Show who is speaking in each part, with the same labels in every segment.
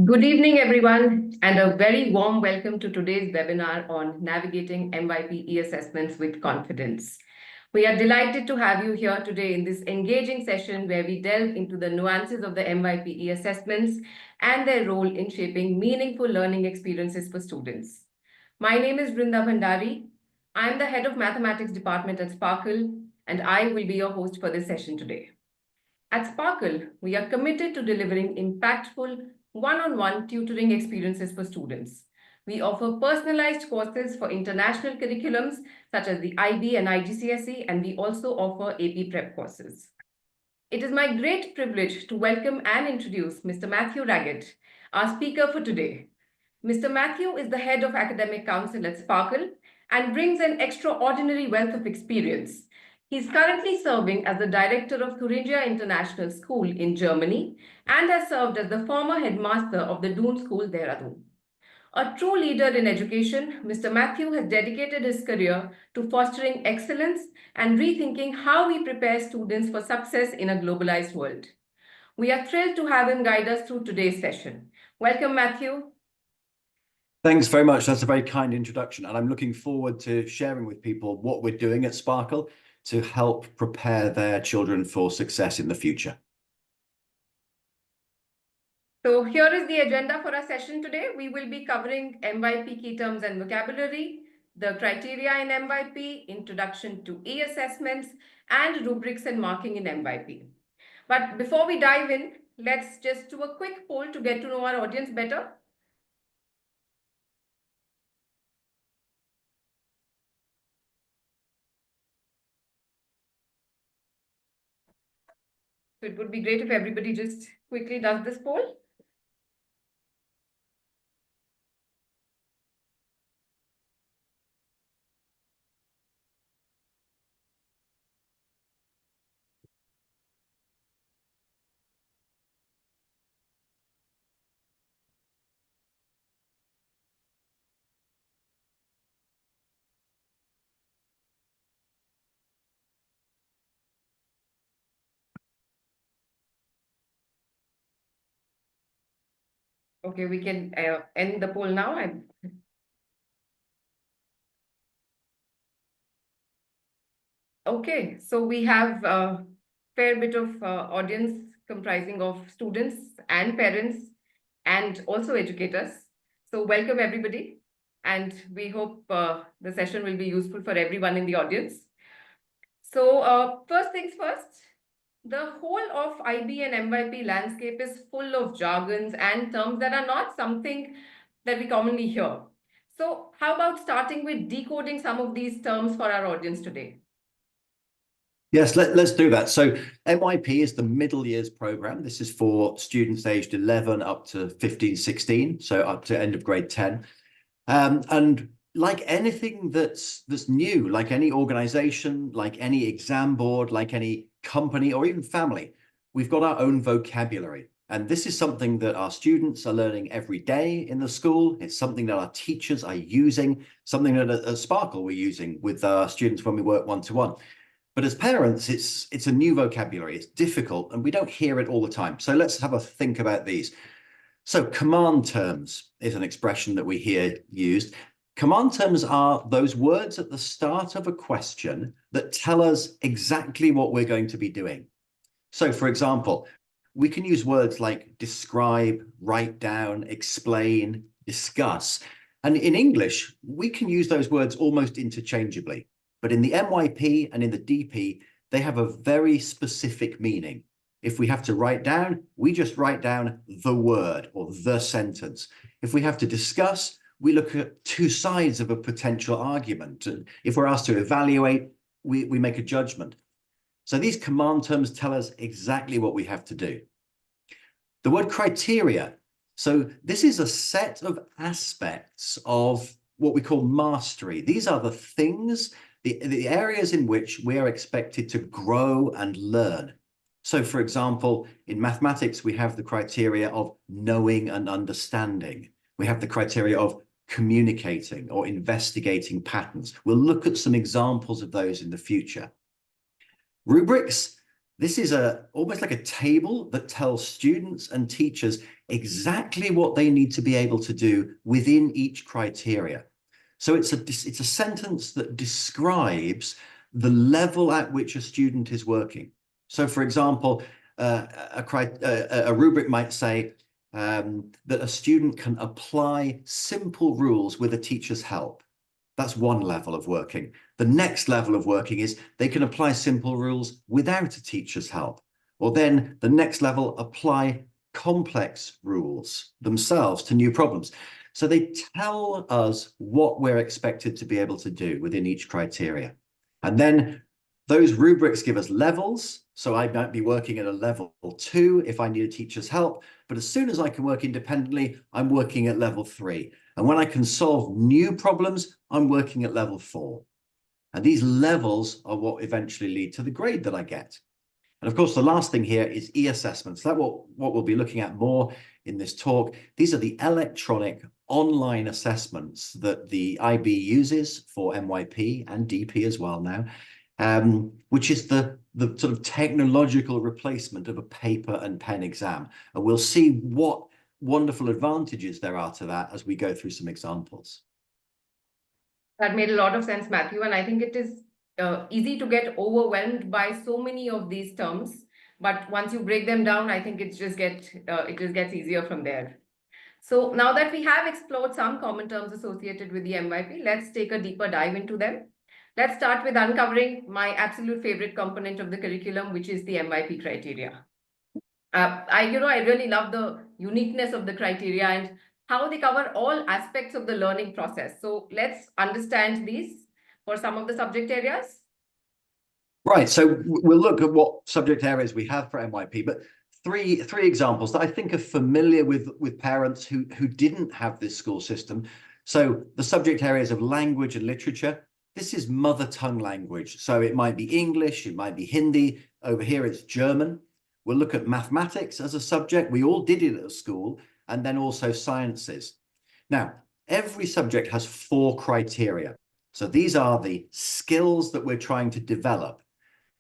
Speaker 1: Good evening, everyone, and a very warm welcome to today's webinar on navigating MYP e-assessments with confidence. We are delighted to have you here today in this engaging session where we delve into the nuances of the MYP e-assessments and their role in shaping meaningful learning experiences for students. My name is Vrinda Bhandari. I am the head of mathematics department at Sparkl, and I will be your host for this session today. At Sparkl, we are committed to delivering impactful one-on-one tutoring experiences for students. We offer personalized courses for international curriculums such as the IB and IGCSE, and we also offer AP prep courses. It is my great privilege to welcome and introduce Mr. Matthew Raggett, our speaker for today. Mr. Matthew is the head of academic council at Sparkl and brings an extraordinary wealth of experience. He's currently serving as the director of Thüringen International School in Germany and has served as the former headmaster of the Doon school there. A true leader in education, Mr. Matthew has dedicated his career to fostering excellence and rethinking how we prepare students for success in a globalized world. We are thrilled to have him guide us through today's session. Welcome, Matthew.
Speaker 2: Thanks very much. That's a very kind introduction. And I'm looking forward to sharing with people what we're doing at Sparkl to help prepare their children for success in the future.
Speaker 1: So here is the agenda for our session today. We will be covering MYP key terms and vocabulary, the criteria in MYP, introduction to e-assessments, and rubrics and marking in MYP. But before we dive in, let's just do a quick poll to get to know our audience better. So it would be great if everybody just quickly does this poll. Okay, we can end the poll now. Okay, so we have a fair bit of audience comprising of students and parents and also educators. So welcome everybody. And we hope the session will be useful for everyone in the audience. So first things first, the whole of IB and MYP landscape is full of jargons and terms that are not something that we commonly hear. So how about starting with decoding some of these terms for our audience today?
Speaker 2: Yes, let's do that. So MYP is the middle years program. This is for students aged 11 up to 15, 16, so up to end of grade 10. And like anything that's new, like any organization, like any exam board, like any company or even family, we've got our own vocabulary. And this is something that our students are learning every day in the school. It's something that our teachers are using, something that at Sparkl we're using with our students when we work one-to-one. But as parents, it's a new vocabulary. It's difficult and we don't hear it all the time. So let's have a think about these. So command terms is an expression that we hear used. Command terms are those words at the start of a question that tell us exactly what we're going to be doing. So for example, we can use words like describe, write down, explain, discuss. And in English, we can use those words almost interchangeably. But in the MYP and in the DP, they have a very specific meaning. If we have to write down, we just write down the word or the sentence. If we have to discuss, we look at two sides of a potential argument. And if we're asked to evaluate, we make a judgment. So these command terms tell us exactly what we have to do. The word criteria. So this is a set of aspects of what we call mastery. These are the things, the areas in which we are expected to grow and learn. So for example, in mathematics, we have the criteria of knowing and understanding. We have the criteria of communicating or investigating patterns. We'll look at some examples of those in the future. Rubrics, This is almost like a table that tells students and teachers exactly what they need to be able to do within each criteria. So it's a sentence that describes the level at which a student is working. So, for example, a rubric might say that a student can apply simple rules with a teacher's help. That's one level of working. The next level of working is they can apply simple rules without a teacher's help. Or then the next level, apply complex rules themselves to new problems. So they tell us what we're expected to be able to do within each criteria. And then those rubrics give us levels. So I might be working at a level 2 if I need a teacher's help. But as soon as I can work independently, I'm working at level 3. And when I can solve new problems, I'm working at level 4. And these levels are what eventually lead to the grade that I get. And of course, the last thing here is eAssessments. That's what we'll be looking at more in this talk. These are the electronic online assessments that the IB uses for MYP and DP as well now, which is the sort of technological replacement of a paper and pen exam. And we'll see what wonderful advantages there are to that as we go through some examples.
Speaker 1: That made a lot of sense, Matthew. And I think it is easy to get overwhelmed by so many of these terms. But once you break them down, I think it just gets easier from there. So now that we have explored some common terms associated with the MYP, let's take a deeper dive into them. Let's start with uncovering my absolute favorite component of the curriculum, which is the MYP criteria. I really love the uniqueness of the criteria and how they cover all aspects of the learning process. So let's understand these for some of the subject areas.
Speaker 2: Right, so we'll look at what subject areas we have for MYP, but three examples that I think are familiar with parents who didn't have this school system. So the subject areas of language and literature. This is mother tongue language. So it might be English, it might be Hindi. Over here it's German. We'll look at mathematics as a subject. We all did it at school, and then also sciences. Now, every subject has 4 criteria. So these are the skills that we're trying to develop.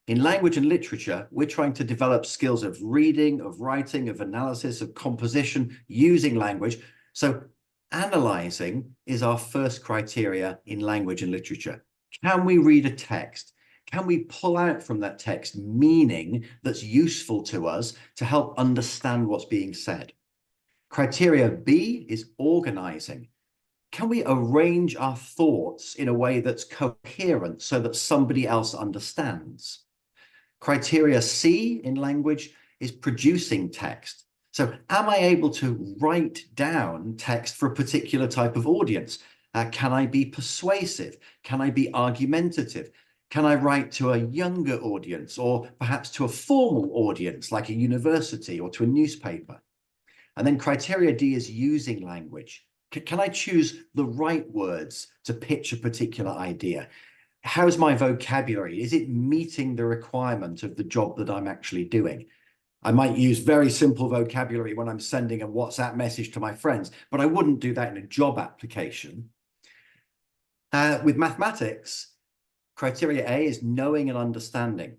Speaker 2: In language and literature, we're trying to develop skills of reading, of writing, of analysis, of composition, using language. So analyzing is our first criteria in language and literature. Can we read a text? Can we pull out from that text meaning that's useful to us to help understand what's being said? Criteria B is organizing. Can we arrange our thoughts in a way that's coherent so that somebody else understands? Criteria C in language is producing text. So am I able to write down text for a particular type of audience? Can I be persuasive? Can I be argumentative? Can I write to a younger audience or perhaps to a formal audience like a university or to a newspaper? And then criteria D is using language. Can I choose the right words to pitch a particular idea? How's my vocabulary? Is it meeting the requirement of the job that I'm actually doing? I might use very simple vocabulary when I'm sending a WhatsApp message to my friends, but I wouldn't do that in a job application. With mathematics, criteria A is knowing and understanding.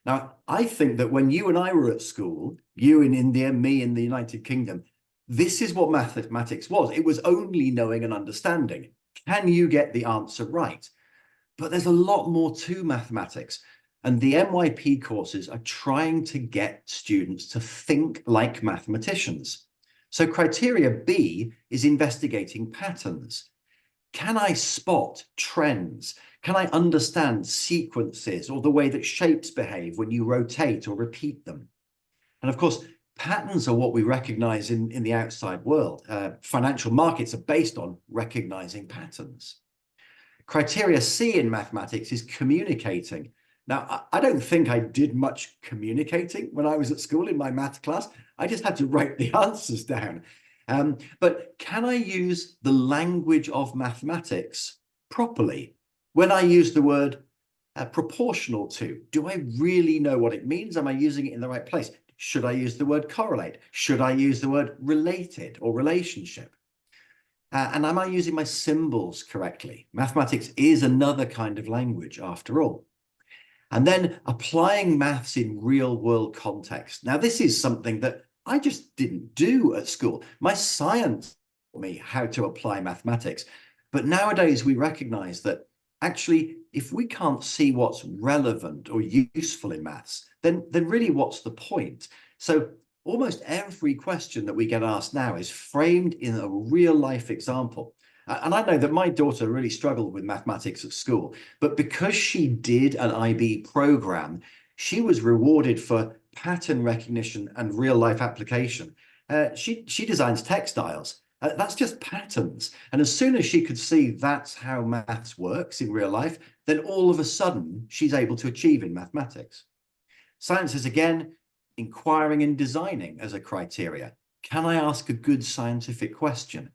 Speaker 2: Now, I think that when you and I were at school, you in India, me in the United Kingdom, this is what mathematics was. It was only knowing and understanding. Can you get the answer right? But there's a lot more to mathematics. And the MYP courses are trying to get students to think like mathematicians. So criteria B is investigating patterns. Can I spot trends? Can I understand sequences or the way that shapes behave when you rotate or repeat them? And of course, patterns are what we recognize in the outside world. Financial markets are based on recognizing patterns. Criteria C in mathematics is communicating. Now, I don't think I did much communicating when I was at school in my math class. I just had to write the answers down. But can I use the language of mathematics properly? When I use the word proportional to, do I really know what it means? Am I using it in the right place? Should I use the word correlate? Should I use the word related or relationship? And am I using my symbols correctly? Mathematics is another kind of language after all. And then applying maths in real world context. Now, this is something that I just didn't do at school. My science taught me how to apply mathematics. But nowadays we recognize that actually, if we can't see what's relevant or useful in maths, then really what's the point? So almost every question that we get asked now is framed in a real life example. And I know that my daughter really struggled with mathematics at school, but because she did an IB program, she was rewarded for pattern recognition and real life application. She designs textiles. That's just patterns. And as soon as she could see that's how maths works in real life, then all of a sudden she's able to achieve in mathematics. Science is again inquiring and designing as a criteria. Can I ask a good scientific question?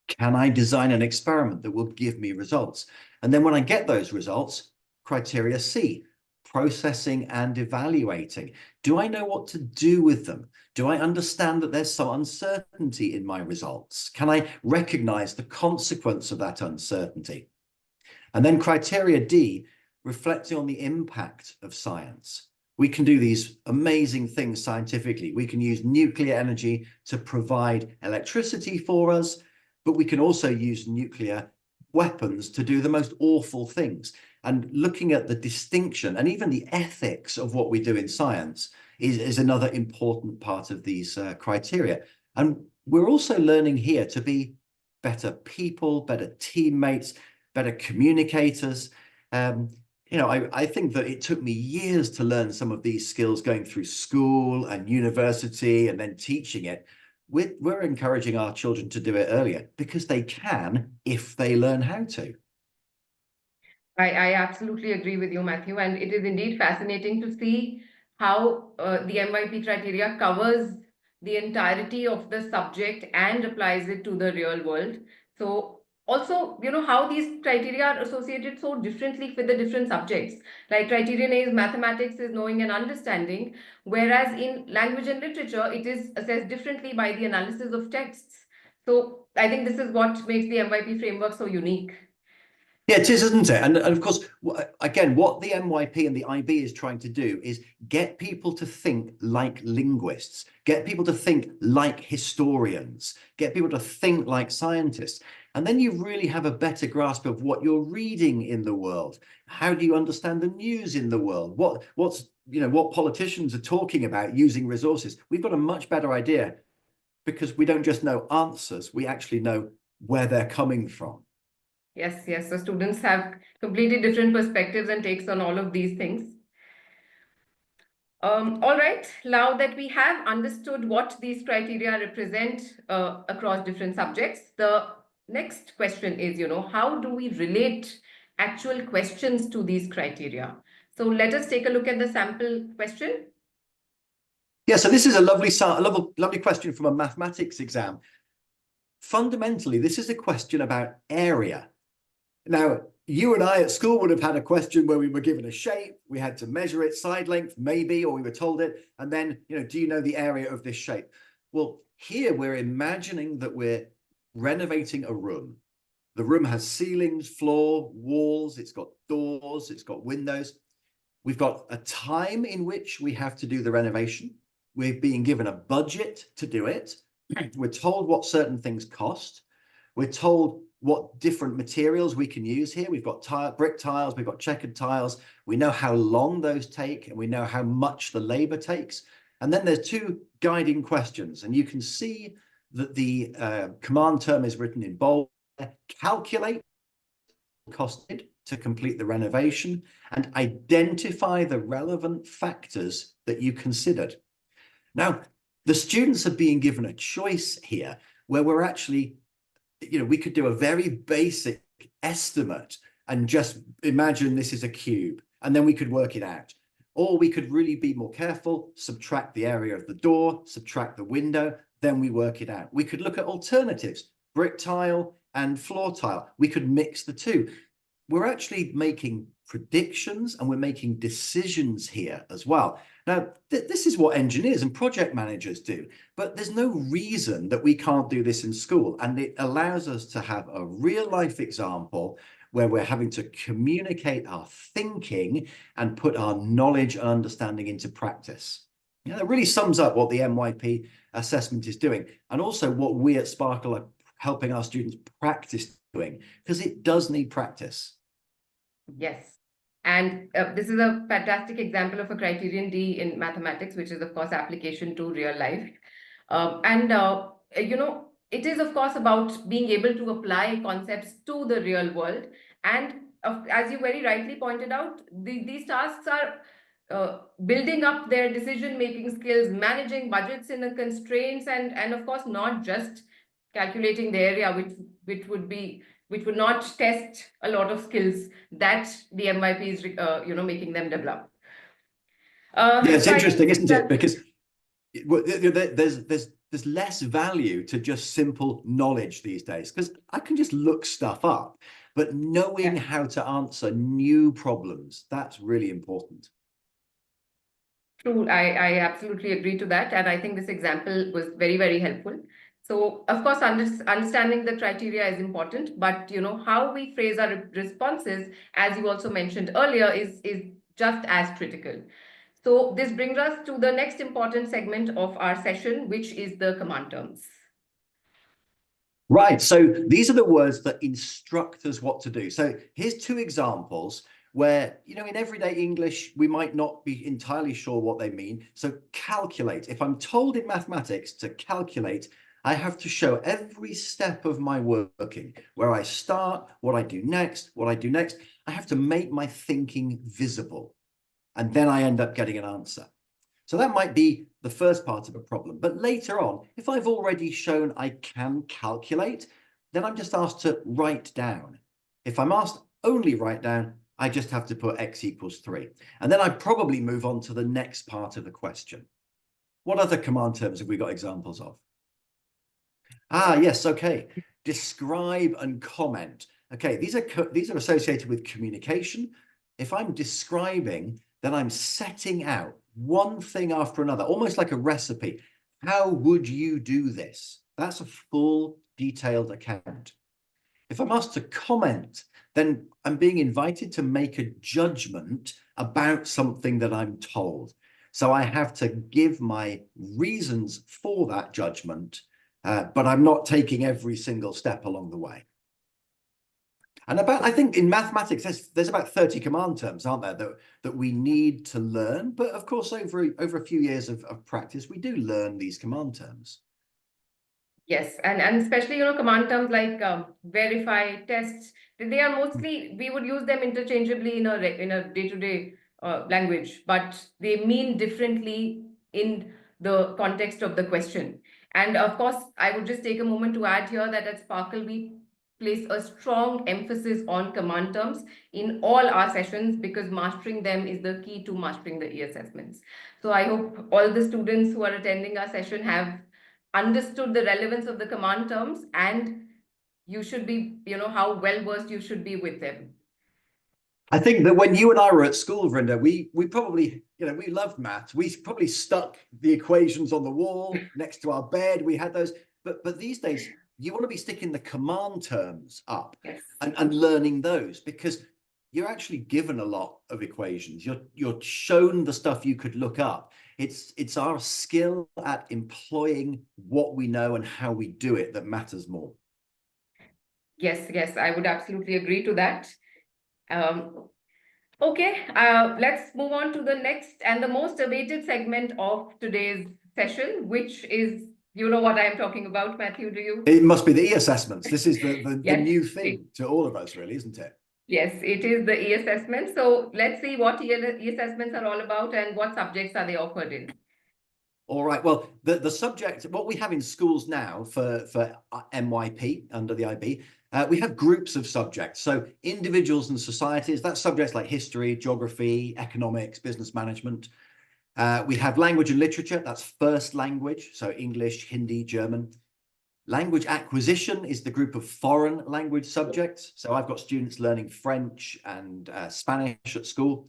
Speaker 2: Can I design an experiment that will give me results? And then when I get those results, criteria C, processing and evaluating. Do I know what to do with them? Do I understand that there's some uncertainty in my results? Can I recognize the consequence of that uncertainty? And then criteria D, reflecting on the impact of science. We can do these amazing things scientifically. We can use nuclear energy to provide electricity for us, but we can also use nuclear weapons to do the most awful things. And looking at the distinction and even the ethics of what we do in science is another important part of these criteria. And we're also learning here to be better people, better teammates, better communicators. I think that it took me years to learn some of these skills going through school and university and then teaching it. We're encouraging our children to do it earlier because they can if they learn how to.
Speaker 1: I absolutely agree with you, Matthew. And it is indeed fascinating to see how the MYP criteria covers the entirety of the subject and applies it to the real world. So also, how these criteria are associated so differently with the different subjects. Like criterion A is mathematics is knowing and understanding, whereas in language and literature, it is assessed differently by the analysis of texts. So I think this is what makes the MYP framework so unique.
Speaker 2: Yeah, it is, isn't it? And of course, again, what the MYP and the IB is trying to do is get people to think like linguists, get people to think like historians, get people to think like scientists. And then you really have a better grasp of what you're reading in the world. How do you understand the news in the world? What politicians are talking about using resources? We've got a much better idea because we don't just know answers, we actually know where they're coming from.
Speaker 1: Yes, yes. So students have completely different perspectives and takes on all of these things. All right, now that we have understood what these criteria represent across different subjects, the next question is, how do we relate actual questions to these criteria? So let us take a look at the sample question.
Speaker 2: Yeah, so this is a lovely question from a mathematics exam. Fundamentally, this is a question about area. Now, you and I at school would have had a question where we were given a shape, we had to measure its side length, maybe, or we were told it, and then, do you know the area of this shape? Well, here we're imagining that we're renovating a room. The room has ceilings, floor, walls, it's got doors, it's got windows. We've got a time in which we have to do the renovation. We're being given a budget to do it. We're told what certain things cost. We're told what different materials we can use here. We've got brick tiles, we've got checkered tiles. We know how long those take, and we know how much the labor takes. And then there's two guiding questions, and you can see that the command term is written in bold. Calculate costed to complete the renovation and identify the relevant factors that you considered. Now, the students are being given a choice here where we're actually, we could do a very basic estimate and just imagine this is a cube, and then we could work it out. Or we could really be more careful, subtract the area of the door, subtract the window, then we work it out. We could look at alternatives, brick tile and floor tile. We could mix the two. We're actually making predictions and we're making decisions here as well. Now, this is what engineers and project managers do, but there's no reason that we can't do this in school. And it allows us to have a real life example where we're having to communicate our thinking and put our knowledge and understanding into practice. You know, that really sums up what the MYP assessment is doing, and also what we at Sparkl are helping our students practice doing, because it does need practice.
Speaker 1: Yes. And this is a fantastic example of a criterion D in mathematics, which is, of course, application to real life. You know, it is, of course, about being able to apply concepts to the real world. And as you very rightly pointed out, these tasks are building up their decision-making skills, managing budgets in the constraints, and of course, not just calculating the area, which would not test a lot of skills that the MYP is, you know, making them develop.
Speaker 2: Yeah, it's
Speaker 1: So
Speaker 2: interesting, isn't it? Because there's less value to just simple knowledge these days, because I can just look stuff up, but knowing how to answer new problems, that's really important.
Speaker 1: True, I absolutely agree to that. And I think this example was very, very helpful. So, of course, understanding the criteria is important, but, you know, how we phrase our responses, as you also mentioned earlier, is just as critical. So this brings us to the next important segment of our session, which is the command terms.
Speaker 2: Right, so these are the words that instruct us what to do. So here's two examples where, you know, in everyday English, we might not be entirely sure what they mean. So calculate. If I'm told in mathematics to calculate, I have to show every step of my working, where I start, what I do next, what I do next. I have to make my thinking visible, and then I end up getting an answer. So that might be the first part of a problem. But later on, if I've already shown I can calculate, then I'm just asked to write down. If I'm asked only write down, I just have to put x equals 3. And then I probably move on to the next part of the question. What other command terms have we got examples of? Ah, yes, okay. Describe and comment. Okay, these are associated with communication. If I'm describing, then I'm setting out one thing after another, almost like a recipe. How would you do this? That's a full, detailed account. If I'm asked to comment, then I'm being invited to make a judgment about something that I'm told. So I have to give my reasons for that judgment, but I'm not taking every single step along the way. And I think in mathematics, there's about 30 command terms, aren't there, that we need to learn. But of course, over a few years of practice, we do learn these command terms.
Speaker 1: Yes, and especially, you know, command terms like verify, test, they are mostly, we would use them interchangeably in a day-to-day language, but they mean differently in the context of the question. And of course, I would just take a moment to add here that at Sparkl, we place a strong emphasis on command terms in all our sessions, because mastering them is the key to mastering the eAssessments. So I hope all the students who are attending our session have understood the relevance of the command terms, and you should be, you know, how well versed you should be with them.
Speaker 2: I think that when you and I were at school, Vrinda, we probably, you know, we loved maths. We probably stuck the equations on the wall next to our bed. We had those, but these days you want to be sticking the command terms up.
Speaker 1: Yes.
Speaker 2: and learning those, because you're actually given a lot of equations. You're shown the stuff you could look up. It's our skill at employing what we know and how we do it that matters more.
Speaker 1: Yes, I would absolutely agree to that. Okay, let's move on to the next and the most awaited segment of today's session, which is, you know what I'm talking about, Matthew, do you?
Speaker 2: It must be the eAssessments. This is the
Speaker 1: Yes.
Speaker 2: new thing to all of us, really, isn't it?
Speaker 1: Yes, it is the eAssessment. So let's see what eAssessments are all about and what subjects are they offered in.
Speaker 2: All right. Well, the subject, what we have in schools now for MYP under the IB, we have groups of subjects. So individuals and societies, that's subjects like history, geography, economics, business management. We have language and literature, that's first language, so English, Hindi, German. Language acquisition is the group of foreign language subjects. So I've got students learning French and Spanish at school.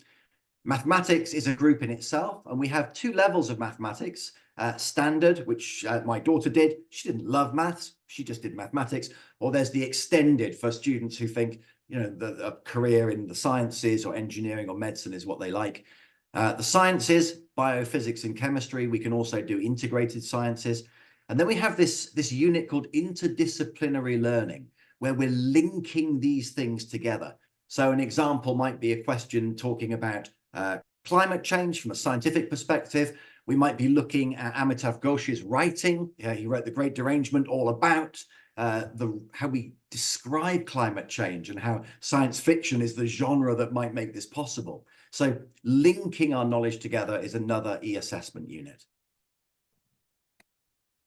Speaker 2: Mathematics is a group in itself, and we have two levels of mathematics. Standard, which my daughter did. She didn't love maths, she just did mathematics. Or there's the extended for students who think, a career in the sciences or engineering or medicine is what they like. The sciences, biophysics and chemistry. We can also do integrated sciences. And then we have this unit called interdisciplinary learning, where we're linking these things together. So an example might be a question talking about climate change from a scientific perspective. We might be looking at Amitav Ghosh's writing. He wrote The Great Derangement, all about how we describe climate change and how science fiction is the genre that might make this possible. So linking our knowledge together is another e-assessment unit.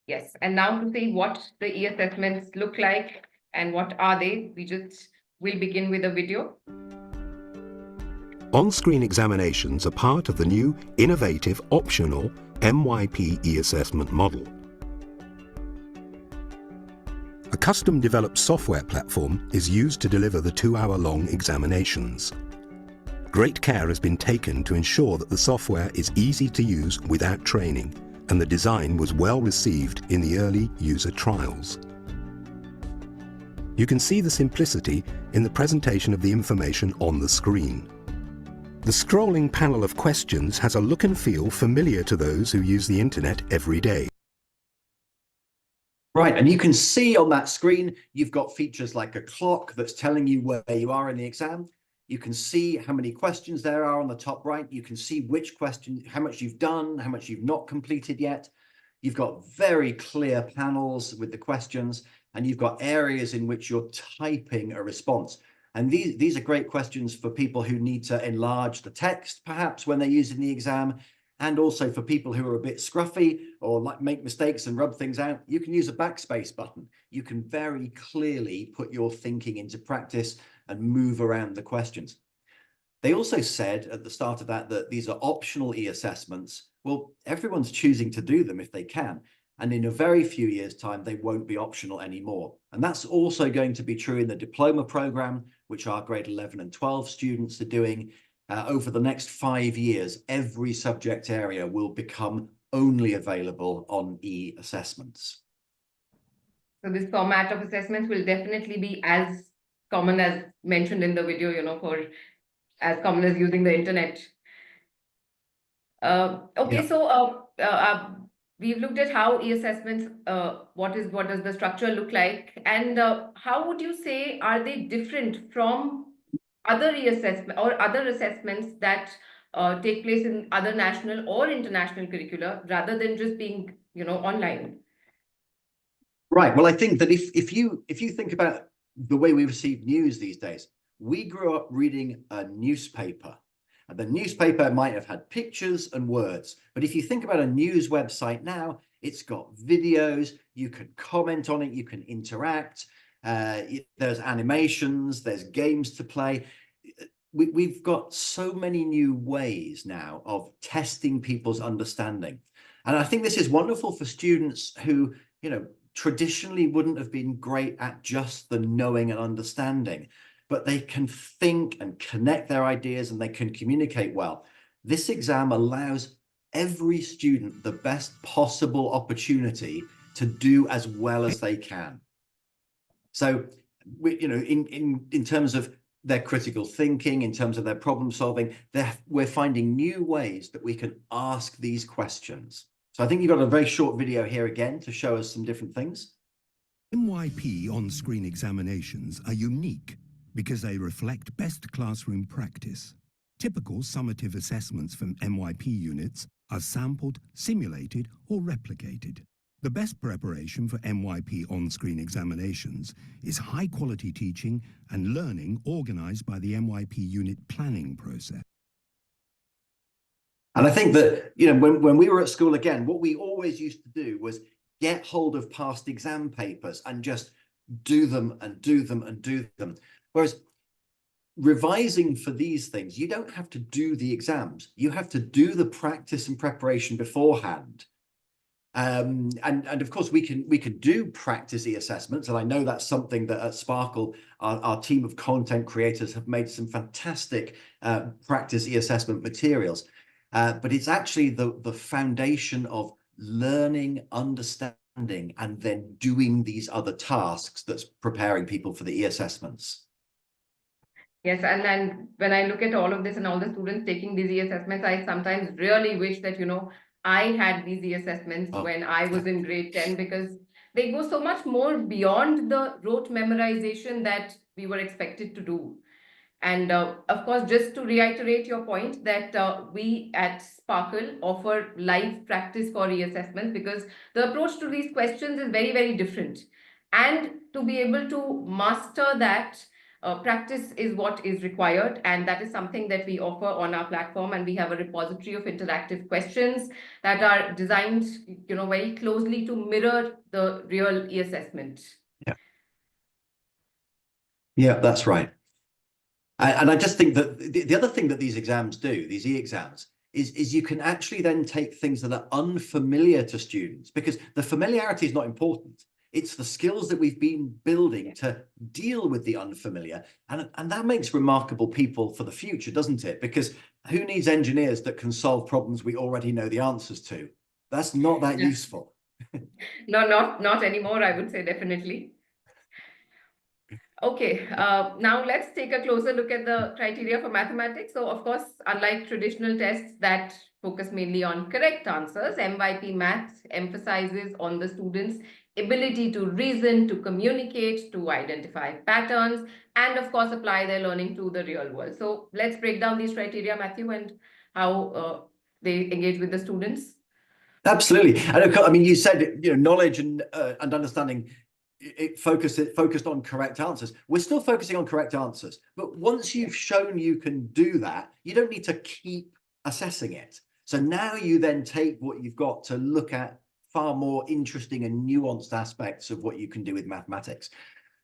Speaker 1: Yes, and now to see what the e-assessments look like and what are they, we'll begin with a video.
Speaker 3: On-screen examinations are part of the new, innovative, optional MYP e-assessment model. A custom-developed software platform is used to deliver the 2-hour-long examinations. Great care has been taken to ensure that the software is easy to use without training, and the design was well received in the early user trials. You can see the simplicity in the presentation of the information on the screen. The scrolling panel of questions has a look and feel familiar to those who use the internet every day.
Speaker 2: Right, and you can see on that screen, you've got features like a clock that's telling you where you are in the exam. You can see how many questions there are on the top right. You can see which question, how much you've done, how much you've not completed yet. You've got very clear panels with the questions, and you've got areas in which you're typing a response. And these are great questions for people who need to enlarge the text, perhaps when they're using the exam, and also for people who are a bit scruffy or like make mistakes and rub things out. You can use a backspace button. You can very clearly put your thinking into practice and move around the questions. They also said at the start of that these are optional e-assessments. Well, everyone's choosing to do them if they can. And in a very few years' time, they won't be optional anymore. And that's also going to be true in the diploma program, which our grade 11 and 12 students are doing. Over the next 5 years, every subject area will become only available on e-assessments.
Speaker 1: So this format of assessments will definitely be as common as mentioned in the video, for as common as using the internet. Okay, yeah. So we've looked at how e-assessments, what does the structure look like, and how would you say are they different from other e-assessment or other assessments that take place in other national or international curricula rather than just being, online?
Speaker 2: Right. Well, I think that if you think about the way we receive news these days, we grew up reading a newspaper. And the newspaper might have had pictures and words. But if you think about a news website now, it's got videos, you can comment on it, you can interact. There's animations, there's games to play. We've got so many new ways now of testing people's understanding. And I think this is wonderful for students who, traditionally wouldn't have been great at just the knowing and understanding, but they can think and connect their ideas and they can communicate well. This exam allows every student the best possible opportunity to do as well as they can. So, in terms of their critical thinking, in terms of their problem solving, we're finding new ways that we can ask these questions. So I think you've got a very short video here again to show us some different things.
Speaker 3: MYP on-screen examinations are unique because they reflect best classroom practice. Typical summative assessments from MYP units are sampled, simulated, or replicated. The best preparation for MYP on-screen examinations is high-quality teaching and learning organized by the MYP unit planning process.
Speaker 2: And I think that, when we were at school, again, what we always used to do was get hold of past exam papers and just do them and do them and do them. Whereas revising for these things, you don't have to do the exams. You have to do the practice and preparation beforehand. And of course, we can do practice e-assessments. And I know that's something that at Sparkl, our team of content creators have made some fantastic practice e-assessment materials. But it's actually the foundation of learning, understanding, and then doing these other tasks that's preparing people for the e-assessments.
Speaker 1: Yes, and then when I look at all of this and all the students taking these eAssessments, I sometimes really wish that, I had these eAssessments when I was in grade 10, because they go so much more beyond the rote memorization that we were expected to do. And of course, just to reiterate your point that we at Sparkl offer live practice for eAssessments, because the approach to these questions is very, very different. And to be able to master that, practice is what is required, and that is something that we offer on our platform. And we have a repository of interactive questions that are designed, very closely to mirror the real eAssessment.
Speaker 2: Yeah. Yeah, that's right. And I just think that the other thing that these exams do, these e-exams, is you can actually then take things that are unfamiliar to students, because the familiarity is not important. It's the skills that we've been building to deal with the unfamiliar. And that makes remarkable people for the future, doesn't it? Because who needs engineers that can solve problems we already know the answers to? That's not that useful.
Speaker 1: No, not anymore, I would say, definitely. Okay, now let's take a closer look at the criteria for mathematics. So, of course, unlike traditional tests that focus mainly on correct answers, MYP Maths emphasizes on the students' ability to reason, to communicate, to identify patterns, and of course, apply their learning to the real world. So, let's break down these criteria, Matthew, and how they engage with the students.
Speaker 2: Absolutely. And I mean, you said, knowledge and understanding, it focused on correct answers. We're still focusing on correct answers, but once you've shown you can do that, you don't need to keep assessing it. So now you then take what you've got to look at far more interesting and nuanced aspects of what you can do with mathematics.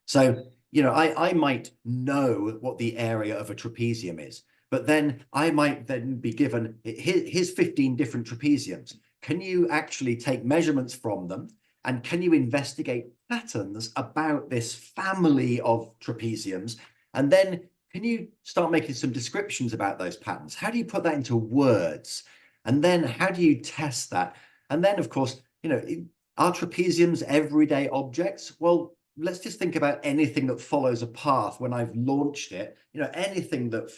Speaker 2: So, I might know what the area of a trapezium is, but then I might then be given, here's 15 different trapeziums. Can you actually take measurements from them? And can you investigate patterns about this family of trapeziums? And then can you start making some descriptions about those patterns? How do you put that into words? And then how do you test that? And then, of course, are trapeziums everyday objects? Well, let's just think about anything that follows a path when I've launched it. Anything that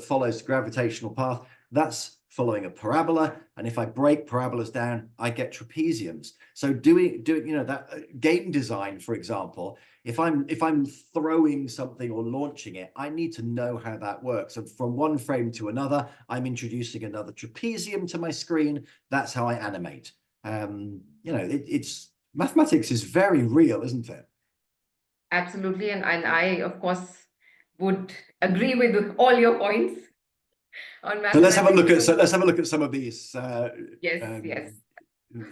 Speaker 2: follows the gravitational path, that's following a parabola, and if I break parabolas down, I get trapeziums. So doing that game design, for example, if I'm throwing something or launching it, I need to know how that works. And from one frame to another, I'm introducing another trapezium to my screen. That's how I animate. It's mathematics is very real, isn't it?
Speaker 1: Absolutely, and I of course would agree with all your points.
Speaker 2: So let's have a look at some of these.
Speaker 1: Yes.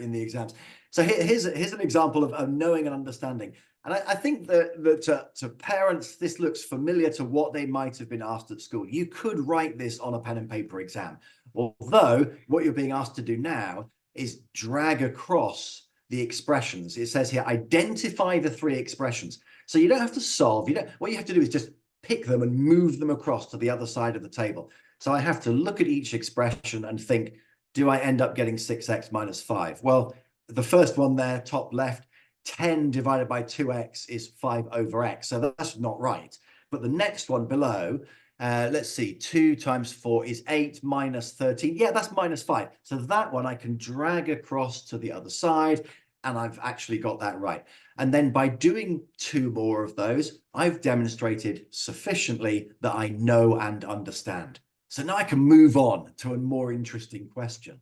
Speaker 2: In the exams. So here's an example of knowing and understanding. And I think that to parents, this looks familiar to what they might have been asked at school. You could write this on a pen and paper exam, although what you're being asked to do now is drag across the expressions. It says here, identify the three expressions. So you don't have to solve. What you have to do is just pick them and move them across to the other side of the table. So I have to look at each expression and think, do I end up getting 6x minus 5? Well, the first one there, top left, 10 divided by 2x is 5 over x. So that's not right. But the next one below, let's see, 2 times 4 is 8 minus 13. Yeah, that's minus 5. So that one I can drag across to the other side, and I've actually got that right. And then by doing 2 more of those, I've demonstrated sufficiently that I know and understand. So now I can move on to a more interesting question.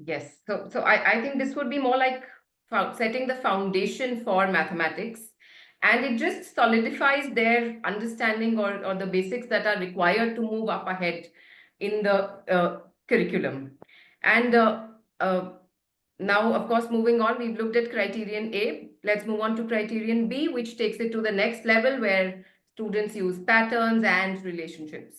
Speaker 1: Yes, so I think this would be more like setting the foundation for mathematics, and it just solidifies their understanding or the basics that are required to move up ahead in the curriculum. And now, of course, moving on, we've looked at criterion A. Let's move on to criterion B, which takes it to the next level where students use patterns and relationships.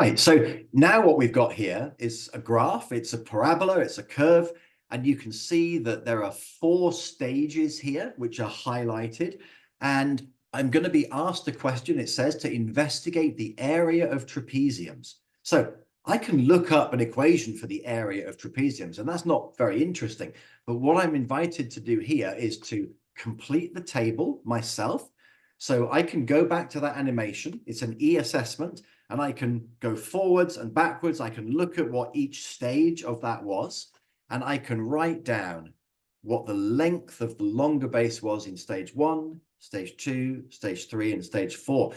Speaker 2: Right, so now what we've got here is a graph, it's a parabola, it's a curve, and you can see that there are 4 stages here which are highlighted, and I'm going to be asked a question. It says to investigate the area of trapeziums. So I can look up an equation for the area of trapeziums, and that's not very interesting, but what I'm invited to do here is to complete the table myself, So I can go back to that animation. It's an e-assessment, and I can go forwards and backwards. I can look at what each stage of that was, and I can write down what the length of the longer base was in stage 1, stage 2, stage 3, and stage 4.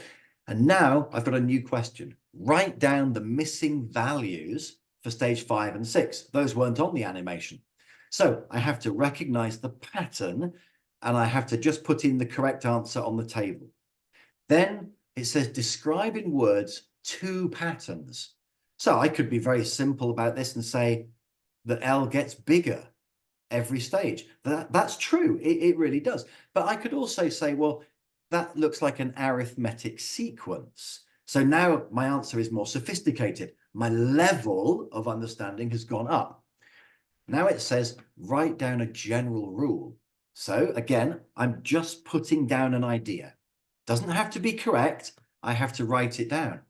Speaker 2: And now I've got a new question. Write down the missing values for stage 5 and 6. Those weren't on the animation. So I have to recognize the pattern, and I have to just put in the correct answer on the table. Then it says describe in words 2 patterns. So I could be very simple about this and say that L gets bigger every stage. That's true. It really does. But I could also say, well, that looks like an arithmetic sequence. So now my answer is more sophisticated. My level of understanding has gone up. Now it says write down a general rule. So again, I'm just putting down an idea. Doesn't have to be correct. I have to write it down.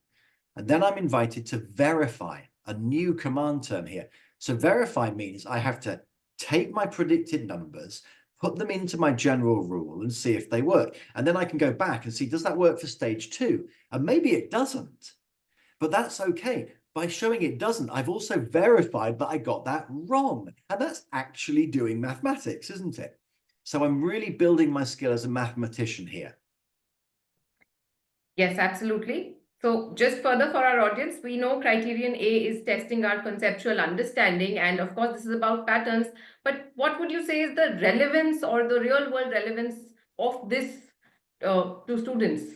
Speaker 2: And then I'm invited to verify, a new command term here. So verify means I have to take my predicted numbers, put them into my general rule and see if they work. And then I can go back and see, does that work for stage 2? And maybe it doesn't, but that's okay. By showing it doesn't, I've also verified that I got that wrong. And that's actually doing mathematics, isn't it? So I'm really building my skill as a mathematician here.
Speaker 1: Yes, absolutely. So just further for our audience, we know criterion A is testing our conceptual understanding. And of course, this is about patterns. But what would you say is the relevance or the real world relevance of this to students?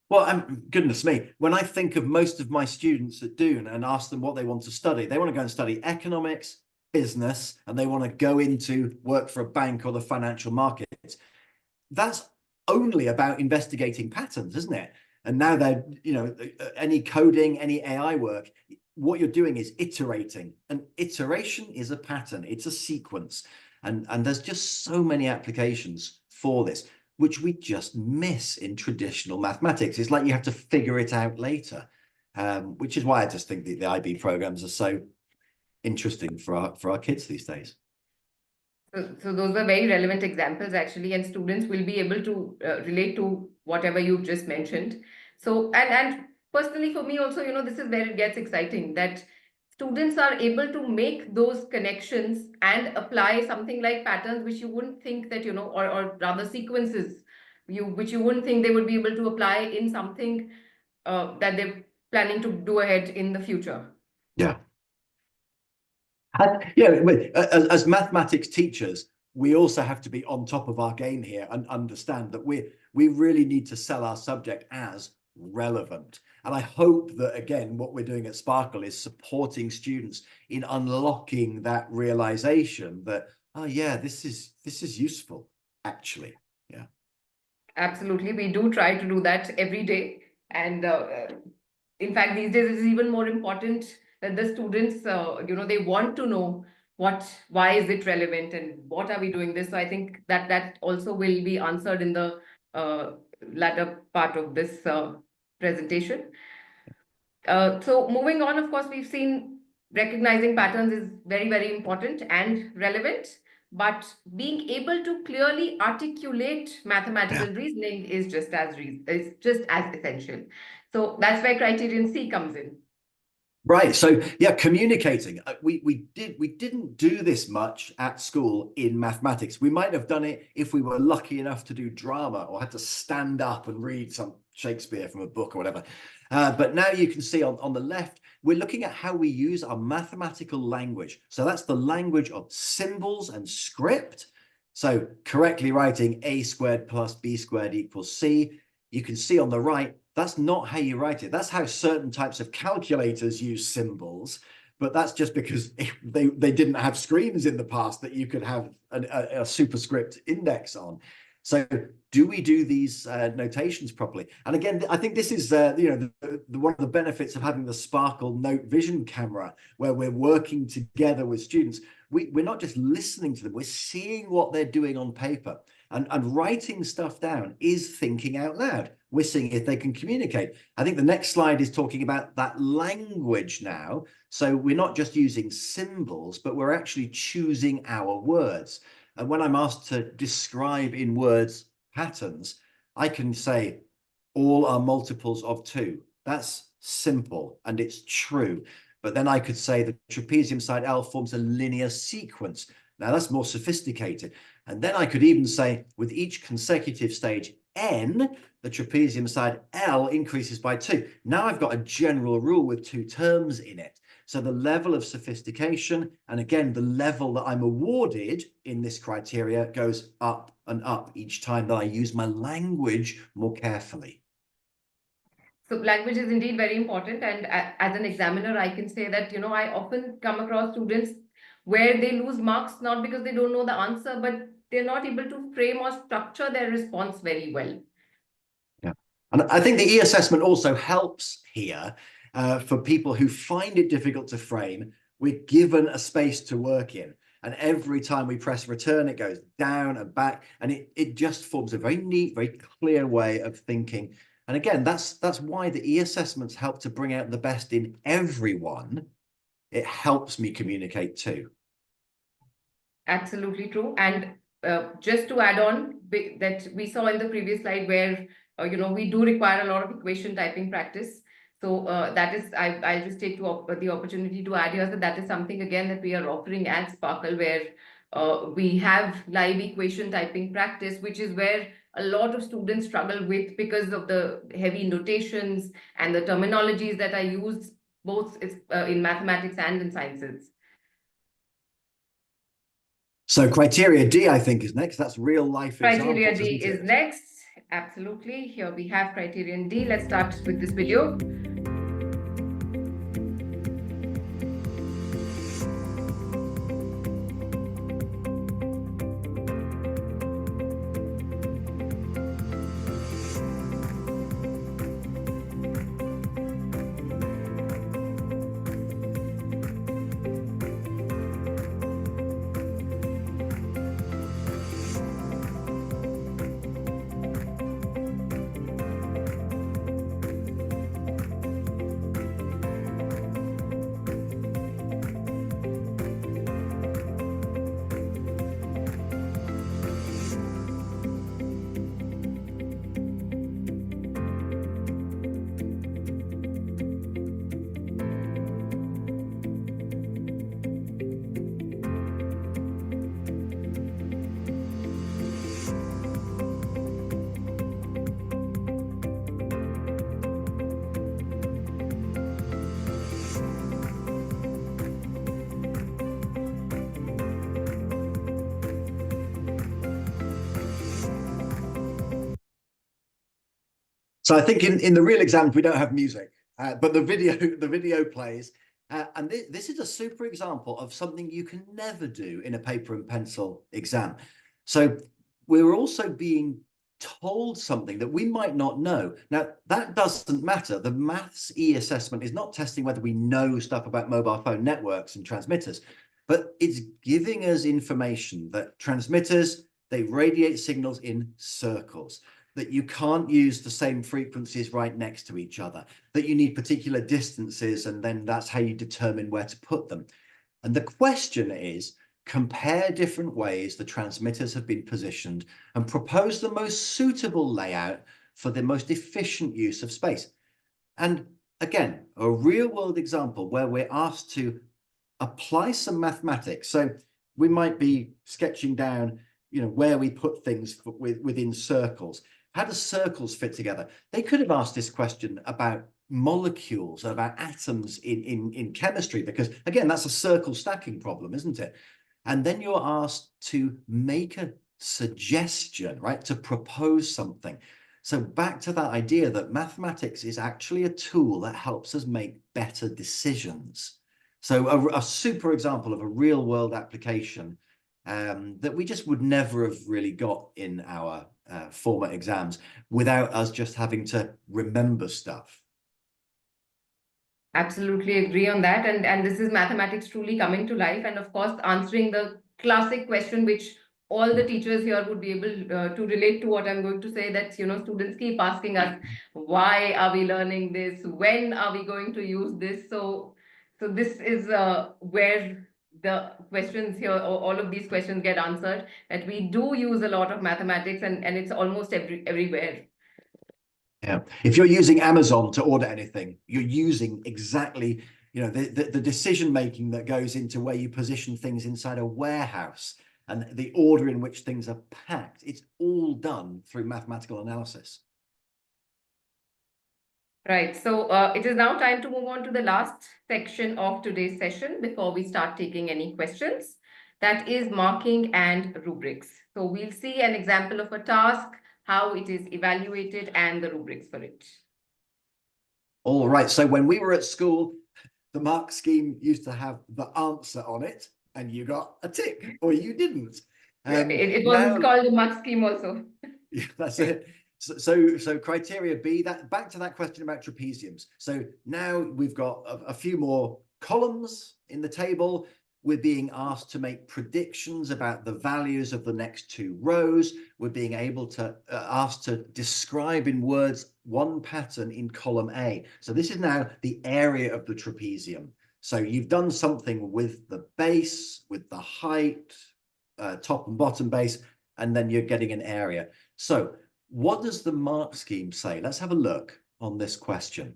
Speaker 2: Well, goodness me, when I think of most of my students at Doon and ask them what they want to study, they want to go and study economics, business, and they want to go into work for a bank or the financial markets. That's only about investigating patterns, isn't it? And now they're, any coding, any AI work, what you're doing is iterating. And iteration is a pattern, it's a sequence. And there's just so many applications for this, which we just miss in traditional mathematics. It's like you have to figure it out later, which is why I just think the IB programs are so interesting for our kids these days.
Speaker 1: So those were very relevant examples actually, and students will be able to relate to whatever you've just mentioned. So, and personally for me also, this is where it gets exciting, that students are able to make those connections and apply something like patterns, which you wouldn't think that, or rather sequences, which you wouldn't think they would be able to apply in something that they're planning to do ahead in the future.
Speaker 2: Yeah. As mathematics teachers, we also have to be on top of our game here and understand that we really need to sell our subject as relevant. And I hope that, again, what we're doing at Sparkl is supporting students in unlocking that realization that, oh yeah, this is useful, actually. Yeah.
Speaker 1: Absolutely. We do try to do that every day. And in fact, these days it is even more important that the students, they want to know why is it relevant and what are we doing this. So I think that also will be answered in the latter part of this presentation. So moving on, of course, we've seen recognizing patterns is very, very important and relevant, but being able to clearly articulate mathematical reasoning is just as essential. So that's where criterion C comes in.
Speaker 2: Right. So yeah, communicating. We didn't do this much at school in mathematics. We might have done it if we were lucky enough to do drama or had to stand up and read some Shakespeare from a book or whatever. But now you can see on the left, we're looking at how we use our mathematical language. So that's the language of symbols and script. So correctly writing a squared plus b squared equals c. You can see on the right, that's not how you write it. That's how certain types of calculators use symbols, but that's just because they didn't have screens in the past that you could have a superscript index on. So do we do these notations properly? And again, I think this is one of the benefits of having the Sparkl Note Vision camera, where we're working together with students. We're not just listening to them, we're seeing what they're doing on paper. And writing stuff down is thinking out loud. We're seeing if they can communicate. I think the next slide is talking about that language now. So we're not just using symbols, but we're actually choosing our words. And when I'm asked to describe in words patterns, I can say all are multiples of 2. That's simple and it's true. But then I could say the trapezium side L forms a linear sequence. Now that's more sophisticated. And then I could even say with each consecutive stage N, the trapezium side L increases by 2. Now I've got a general rule with 2 terms in it. So the level of sophistication, and again, the level that I'm awarded in this criteria goes up and up each time that I use my language more carefully.
Speaker 1: So language is indeed very important. And as an examiner, I can say that, I often come across students where they lose marks, not because they don't know the answer, but they're not able to frame or structure their response very well.
Speaker 2: Yeah. And I think the e-assessment also helps here for people who find it difficult to frame. We're given a space to work in. And every time we press return, it goes down and back. And it just forms a very neat, very clear way of thinking. And again, that's why the e-assessments help to bring out the best in everyone. It helps me communicate too.
Speaker 1: Absolutely true. And just to add on that we saw in the previous slide where, we do require a lot of equation typing practice. So that is, I'll just take the opportunity to add here that is something again that we are offering at Sparkl, where we have live equation typing practice, which is where a lot of students struggle with because of the heavy notations and the terminologies that are used both in mathematics and in sciences.
Speaker 2: So criteria D, I think, is next. That's real life
Speaker 1: Criteria
Speaker 2: examples,
Speaker 1: D
Speaker 2: isn't
Speaker 1: is
Speaker 2: it?
Speaker 1: next. Absolutely. Here we have criterion D. Let's start with this video.
Speaker 2: So I think in the real exams, we don't have music, but the video plays. And this is a super example of something you can never do in a paper and pencil exam. So we're also being told something that we might not know. Now, that doesn't matter. The maths e-assessment is not testing whether we know stuff about mobile phone networks and transmitters, but it's giving us information that transmitters, they radiate signals in circles, that you can't use the same frequencies right next to each other, that you need particular distances, and then that's how you determine where to put them. And the question is, compare different ways the transmitters have been positioned and propose the most suitable layout for the most efficient use of space. And again, a real world example where we're asked to apply some mathematics. So we might be sketching down, where we put things within circles. How do circles fit together? They could have asked this question about molecules, about atoms in chemistry, because again, that's a circle stacking problem, isn't it? And then you're asked to make a suggestion, right? To propose something. So back to that idea that mathematics is actually a tool that helps us make better decisions. So a super example of a real world application that we just would never have really got in our former exams without us just having to remember stuff.
Speaker 1: Absolutely agree on that. And this is mathematics truly coming to life. And of course, answering the classic question, which all the teachers here would be able to relate to what I'm going to say, that, students keep asking us, why are we learning this? When are we going to use this? So this is where the questions here, all of these questions get answered, that we do use a lot of mathematics and it's almost everywhere.
Speaker 2: Yeah. If you're using Amazon to order anything, you're using exactly, the decision making that goes into where you position things inside a warehouse and the order in which things are packed. It's all done through mathematical analysis.
Speaker 1: Right. So it is now time to move on to the last section of today's session before we start taking any questions. That is marking and rubrics. So we'll see an example of a task, how it is evaluated, and the rubrics for it.
Speaker 2: All right. So when we were at school, the mark scheme used to have the answer on it, and you got a tick, or you didn't.
Speaker 1: It was called a mark scheme also.
Speaker 2: Yeah, that's it. So criteria B, that back to that question about trapeziums. So now we've got a few more columns in the table. We're being asked to make predictions about the values of the next two rows. We're being able to asked to describe in words one pattern in column A. So this is now the area of the trapezium. So you've done something with the base, with the height, top and bottom base, and then you're getting an area. So what does the mark scheme say? Let's have a look on this question.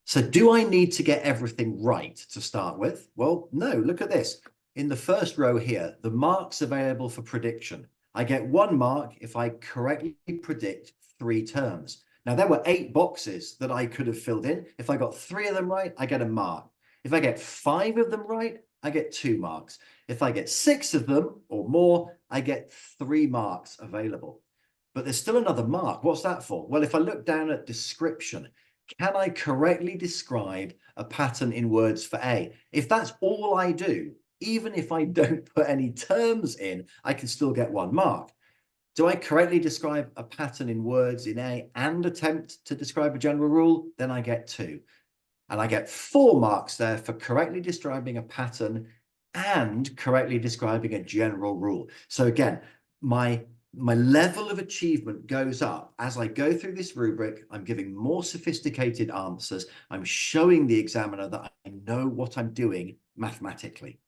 Speaker 2: So do I need to get everything right to start with? Well, no, look at this. In the first row here, the marks available for prediction. I get 1 mark if I correctly predict 3 terms. Now, there were 8 boxes that I could have filled in. If I got 3 of them right, I get a mark. If I get 5 of them right, I get 2 marks. If I get 6 of them or more, I get 3 marks available. But there's still another mark. What's that for? Well, if I look down at description, can I correctly describe a pattern in words for A? If that's all I do, even if I don't put any terms in, I can still get 1 mark. Do I correctly describe a pattern in words in A and attempt to describe a general rule? Then I get 2. And I get 4 marks there for correctly describing a pattern and correctly describing a general rule. So again, my level of achievement goes up as I go through this rubric. I'm giving more sophisticated answers. I'm showing the examiner that I know what I'm doing mathematically.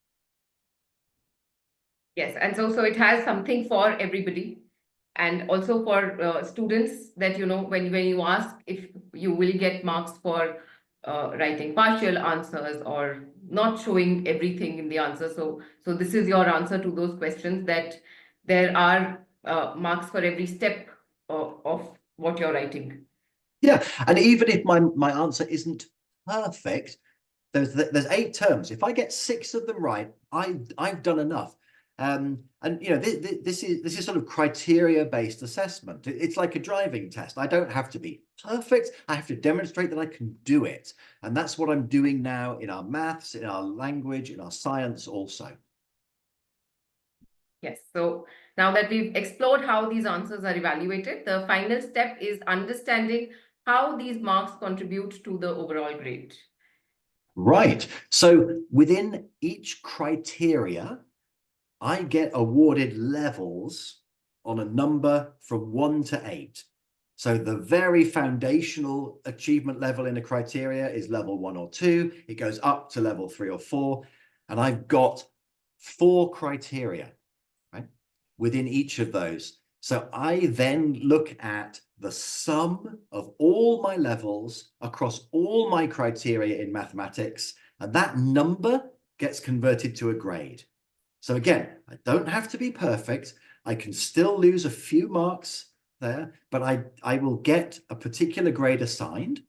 Speaker 1: Yes, and so it has something for everybody, and also for students that, when you ask if you will get marks for writing partial answers or not showing everything in the answer. So this is your answer to those questions, that there are marks for every step of what you're writing.
Speaker 2: Yeah, and even if my answer isn't perfect, there's 8 terms. If I get 6 of them right, I've done enough. And this is sort of criteria-based assessment. It's like a driving test. I don't have to be perfect. I have to demonstrate that I can do it. And that's what I'm doing now in our maths, in our language, in our science also.
Speaker 1: Yes. So now that we've explored how these answers are evaluated, the final step is understanding how these marks contribute to the overall grade.
Speaker 2: Right. So within each criteria, I get awarded levels on a number from 1 to 8. So the very foundational achievement level in a criteria is level 1 or 2. It goes up to level 3 or 4. And I've got 4 criteria, right, within each of those. So I then look at the sum of all my levels across all my criteria in mathematics, and that number gets converted to a grade. So again, I don't have to be perfect. I can still lose a few marks there, but I will get a particular grade assigned.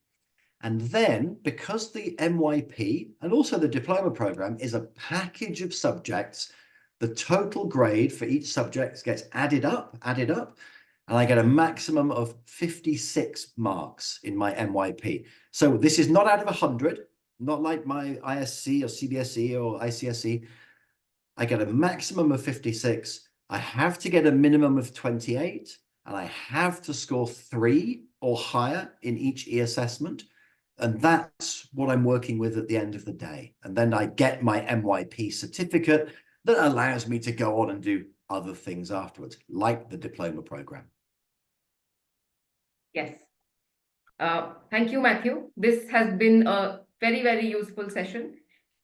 Speaker 2: And then, because the MYP and also the diploma program is a package of subjects, the total grade for each subject gets added up, and I get a maximum of 56 marks in my MYP. So this is not out of 100, not like my ISC or CBSE or ICSE. I get a maximum of 56. I have to get a minimum of 28, and I have to score 3 or higher in each eAssessment. And that's what I'm working with at the end of the day. And then I get my MYP certificate that allows me to go on and do other things afterwards, like the diploma program.
Speaker 1: Yes. Thank you, Matthew. This has been a very, very useful session.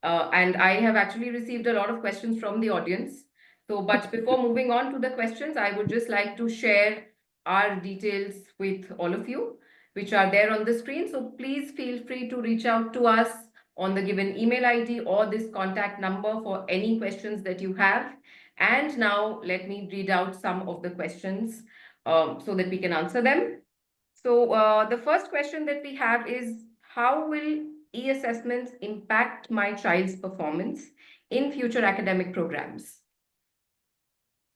Speaker 1: And I have actually received a lot of questions from the audience. So, but before moving on to the questions, I would just like to share our details with all of you, which are there on the screen. So please feel free to reach out to us on the given email ID or this contact number for any questions that you have. And now let me read out some of the questions so that we can answer them. So the first question that we have is, how will e-assessments impact my child's performance in future academic programs?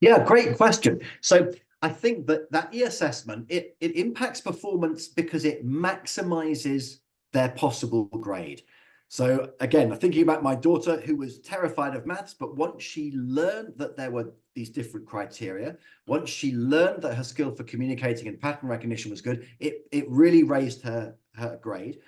Speaker 2: Yeah, great question. So I think that e-assessment, it impacts performance because it maximizes their possible grade. So again, thinking about my daughter who was terrified of maths, but once she learned that there were these different criteria, once she learned that her skill for communicating and pattern recognition was good, it really raised her grade.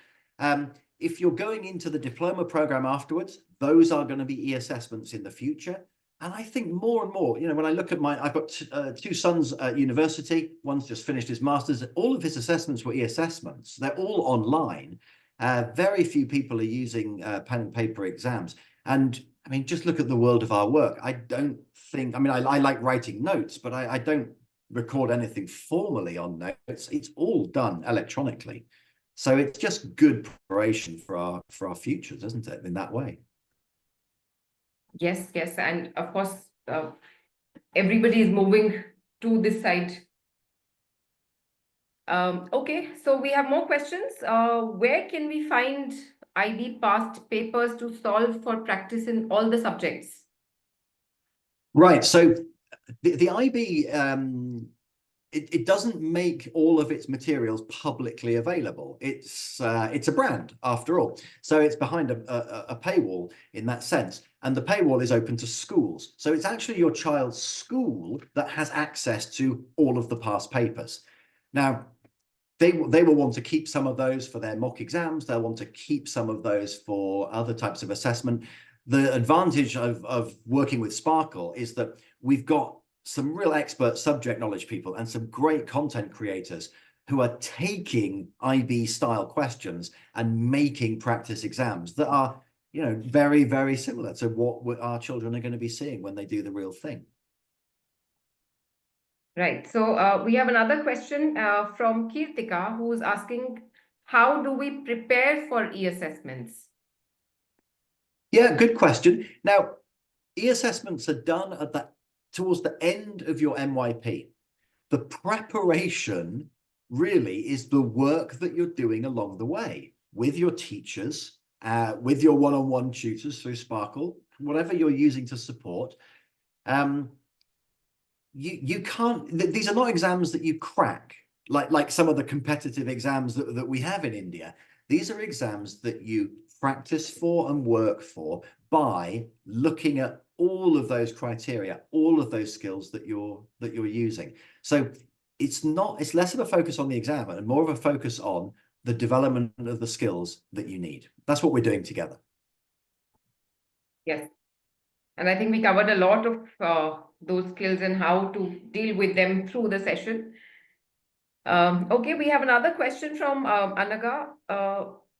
Speaker 2: If you're going into the diploma program afterwards, those are going to be e-assessments in the future. And I think more and more, you know, when I look at I've got two sons at university, one's just finished his master's, all of his assessments were e-assessments. They're all online. Very few people are using pen and paper exams. And I mean, just look at the world of our work. I don't think, I mean, I like writing notes, but I don't record anything formally on notes. It's all done electronically. So it's just good preparation for our futures, isn't it, in that way?
Speaker 1: Yes, yes. And of course, everybody is moving to this side. Okay, so we have more questions. Where can we find IB past papers to solve for practice in all the subjects?
Speaker 2: Right. So the IB, it doesn't make all of its materials publicly available. It's a brand after all. So it's behind a paywall in that sense. And the paywall is open to schools. So it's actually your child's school that has access to all of the past papers. Now, they will want to keep some of those for their mock exams. They'll want to keep some of those for other types of assessment. The advantage of working with Sparkl is that we've got some real expert subject knowledge people and some great content creators who are taking IB style questions and making practice exams that are, you know, very, very similar to what our children are going to be seeing when they do the real thing.
Speaker 1: Right. So we have another question from Kirtika, who's asking, how do we prepare for e-assessments?
Speaker 2: Yeah, good question. Now, e-assessments are done towards the end of your MYP. The preparation really is the work that you're doing along the way with your teachers, with your one-on-one tutors through Sparkl, whatever you're using to support. You can't, these are not exams that you crack like some of the competitive exams that we have in India. These are exams that you practice for and work for by looking at all of those criteria, all of those skills that you're using. So it's less of a focus on the exam and more of a focus on the development of the skills that you need. That's what we're doing together.
Speaker 1: Yes. And I think we covered a lot of those skills and how to deal with them through the session. Okay, we have another question from Anaga.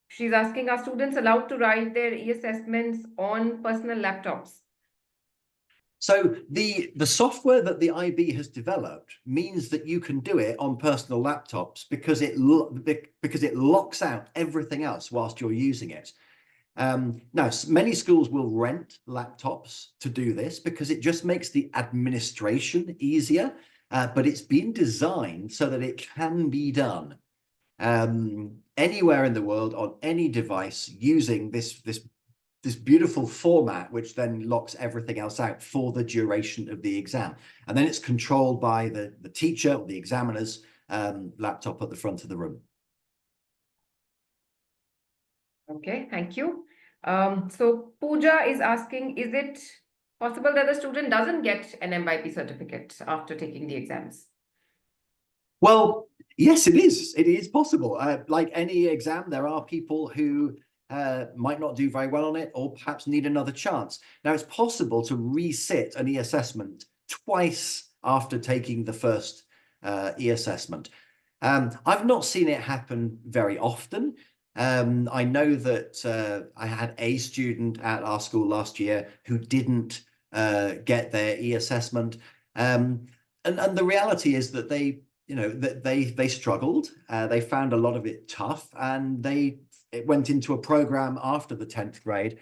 Speaker 1: She's asking, are students allowed to write their e-assessments on personal laptops?
Speaker 2: So the software that the IB has developed means that you can do it on personal laptops because it locks out everything else whilst you're using it. Now, many schools will rent laptops to do this because it just makes the administration easier, but it's been designed so that it can be done anywhere in the world on any device using this beautiful format, which then locks everything else out for the duration of the exam. And then it's controlled by the teacher or the examiner's laptop at the front of the room.
Speaker 1: Okay, thank you. So Pooja is asking, is it possible that the student doesn't get an MYP certificate after taking the exams?
Speaker 2: Well, yes, it is. It is possible. Like any exam, there are people who might not do very well on it or perhaps need another chance. Now, it's possible to resit an e-assessment twice after taking the first e-assessment. I've not seen it happen very often. I know that I had a student at our school last year who didn't get their e-assessment. And the reality is that they struggled. They found a lot of it tough, and it went into a program after the 10th grade,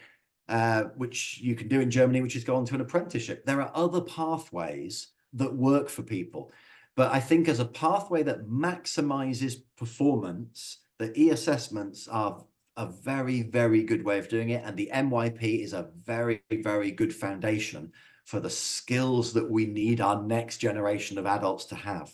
Speaker 2: which you can do in Germany, which is go on to an apprenticeship. There are other pathways that work for people. But I think as a pathway that maximizes performance, the e-assessments are a very, very good way of doing it. And the MYP is a very, very good foundation for the skills that we need our next generation of adults to have.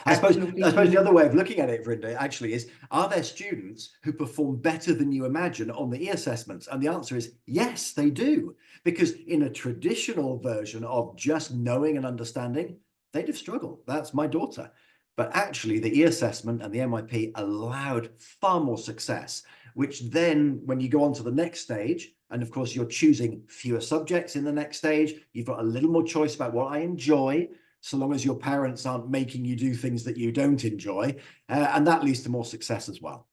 Speaker 2: I suppose the other way of looking at it, Vrinda, actually is, are there students who perform better than you imagine on the e-assessments? And the answer is yes, they do. Because in a traditional version of just knowing and understanding, they'd have struggled. That's my daughter. But actually, the e-assessment and the MYP allowed far more success, which then, when you go on to the next stage, and of course, you're choosing fewer subjects in the next stage, you've got a little more choice about what I enjoy, so long as your parents aren't making you do things that you don't enjoy. And that leads to more success as well.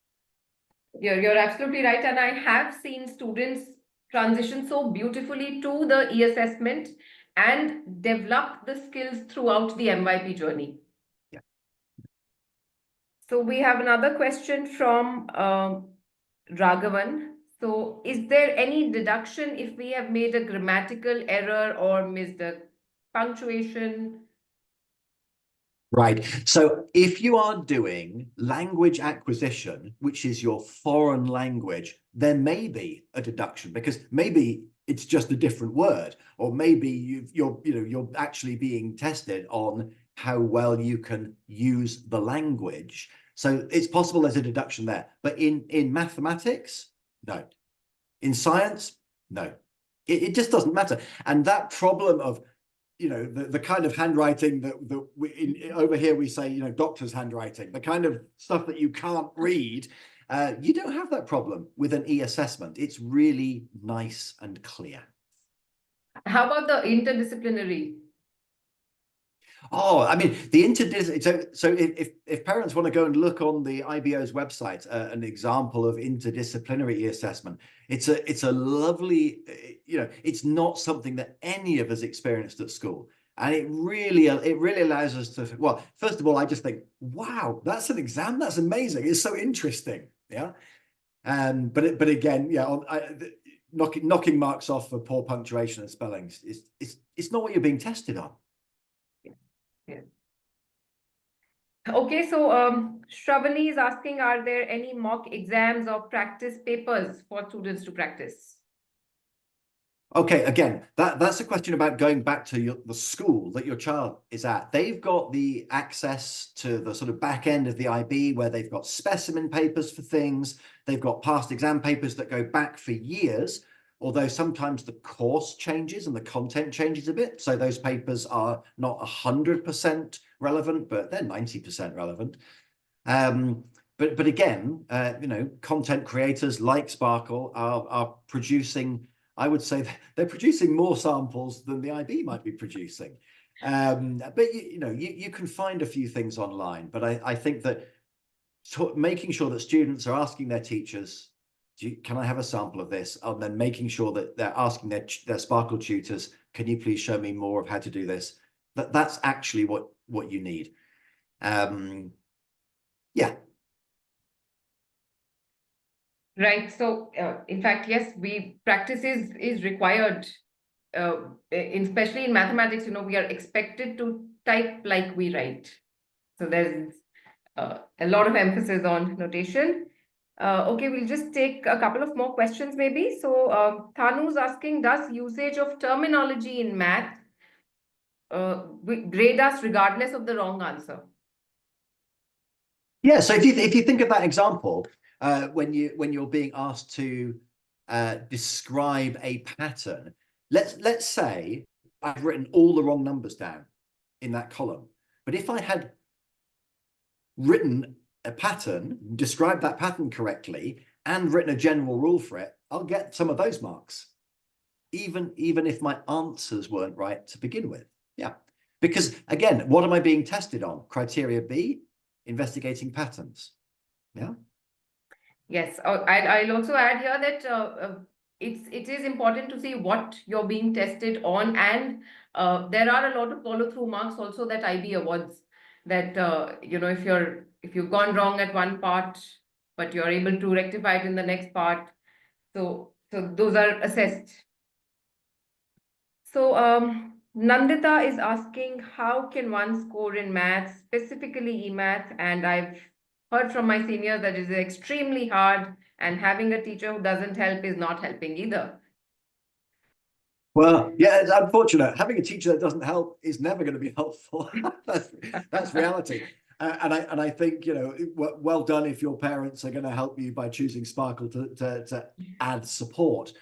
Speaker 1: You're absolutely right. And I have seen students transition so beautifully to the e-assessment and develop the skills throughout the MYP journey.
Speaker 2: Yeah.
Speaker 1: So we have another question from Raghavan. So is there any deduction if we have made a grammatical error or missed a punctuation?
Speaker 2: Right. So if you are doing language acquisition, which is your foreign language, there may be a deduction, because maybe it's just a different word, or maybe you're actually being tested on how well you can use the language. So it's possible there's a deduction there. But in mathematics, no. In science, no. It just doesn't matter. And that problem of the kind of handwriting that over here we say, doctor's handwriting, the kind of stuff that you can't read, you don't have that problem with an e-assessment. It's really nice and clear.
Speaker 1: How about the interdisciplinary?
Speaker 2: Oh, I mean, the interdisciplinary. So if parents want to go and look on the IBO's website, an example of interdisciplinary e-assessment, it's a lovely, it's not something that any of us experienced at school, and it really allows us to. Well, first of all, I just think, wow, that's an exam. That's amazing. It's so interesting. Yeah. But again, yeah, knocking marks off for poor punctuation and spellings it's not what you're being tested on.
Speaker 1: Yeah. Okay, so Shravani is asking, are there any mock exams or practice papers for students to practice?
Speaker 2: Okay, again, that's a question about going back to the school that your child is at. They've got the access to the sort of back end of the IB, where they've got specimen papers for things. They've got past exam papers that go back for years, although sometimes the course changes and the content changes a bit. So those papers are not 100% relevant, but they're 90% relevant. But again, content creators like Sparkl are producing, I would say they're producing more samples than the IB might be producing. But you can find a few things online. But I think that making sure that students are asking their teachers, can I have a sample of this? And then making sure that they're asking their Sparkl tutors, can you please show me more of how to do this? That's actually what you need. Yeah.
Speaker 1: Right. So, in fact, yes, practice is required, especially in mathematics. We are expected to type like we write. So there's a lot of emphasis on notation. Okay, we'll just take a couple of more questions maybe. So Thanu's asking, does usage of terminology in math grade us regardless of the wrong answer?
Speaker 2: Yeah, so if you think of that example, when you're being asked to describe a pattern, let's say I've written all the wrong numbers down in that column, but if I had written a pattern, described that pattern correctly, and written a general rule for it, I'll get some of those marks, even if my answers weren't right to begin with. Yeah, because again, what am I being tested on? Criteria B, investigating patterns. Yeah.
Speaker 1: Yes, I'll also add here that it is important to see what you're being tested on, and there are a lot of follow-through marks also that IB awards. That if you've gone wrong at one part, but you're able to rectify it in the next part, so those are assessed. So Nandita is asking, how can one score in maths, specifically eMath? And I've heard from my seniors that it is extremely hard, and having a teacher who doesn't help is not helping either.
Speaker 2: Well, yeah, it's unfortunate. Having a teacher that doesn't help is never going to be helpful. That's reality. And I think, well done if your parents are going to help you by choosing Sparkl to add support.